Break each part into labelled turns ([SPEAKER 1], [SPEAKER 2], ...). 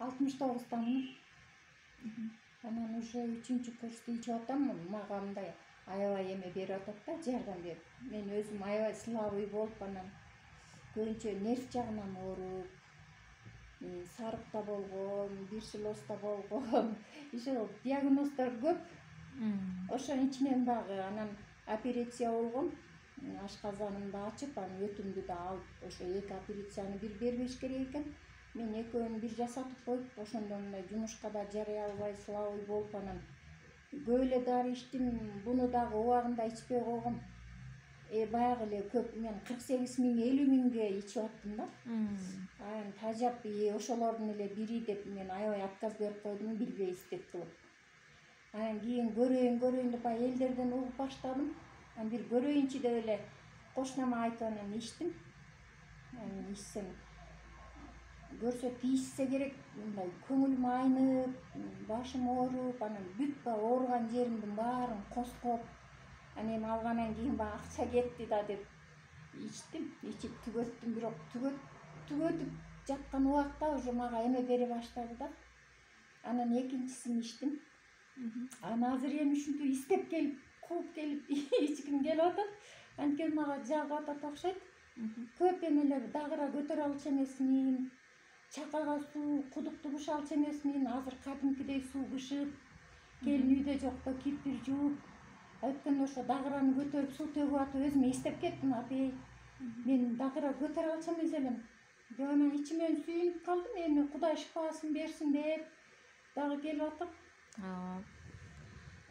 [SPEAKER 1] 69'тамын. Анан уже 3-курсту ичип атам, мага мындай аябай эме берип атат да, жардам берип. Мен өзүм аябай слабый болуп, анан көбүнчө нерв жагынан ооруп, сарыкта болгом, бирсилозда болгом. Ишо диагноздор көп. Ошонун ичинен дагы анан операция болгом. Ашказанымды ачып, анан өтүмдү да алып, ошо 2 операцияны бир бербеш керек экен. Мен экөөнү бир жасатып коюп, ошондон мындай жумушка да жарый албай, слабый болуп, анан көп эле дары ичтим, буну дагы убагында ичпей койгом. Баягы эле көп, мен 48 миң, 50 миңге ичип аттым да. Анан тажап, ошолордун эле бири деп мен аябай отказ берип койдум, билбейсиздик кылып. Анан кийин көрөйүн деп элдерден угуп баштадым. Анан бир көрөйүнчү деп эле кошунама айтып анан ичтим. Анан ичсем көрсө тийишсе керек, мындай көңүлүм айнып, башым ооруп, анан бүт баягы ооруган жеримдин баарын коскоп, анан эми алгандан кийин баягы акча кетти да деп ичтим, ичип түгөттүм, бирок түгөтүп жаткан убакта уже мага эме бере баштады да. Анан экинчисин ичтим. Анан азыр эми ушинтип истеп келип, кууп келип ичким келип атат. Анткени мага жагып атат окшойт. Көп эмелер дагыра көтөрө алчу эмесмин. Чакага суу, кудукту быша алчу эмесмин. Азыр кадимкидей суу бышып, келин үйдө жокто кирпич жууп, өткөндө ошо дагыраны көтөрүп суу төгүп атып өзүмө эстеп кеттим, апей, мен дагыра көтөрө алчу эмес элем. Деп анан ичимен сүйүнүп калдым, эми Кудай шифасын берсин деп дагы келип атам.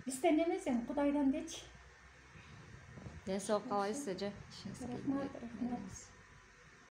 [SPEAKER 1] Бизден эмес, эми Кудайдан дечи.
[SPEAKER 2] Ден соолук каалайбыз эже.
[SPEAKER 1] Рахмат.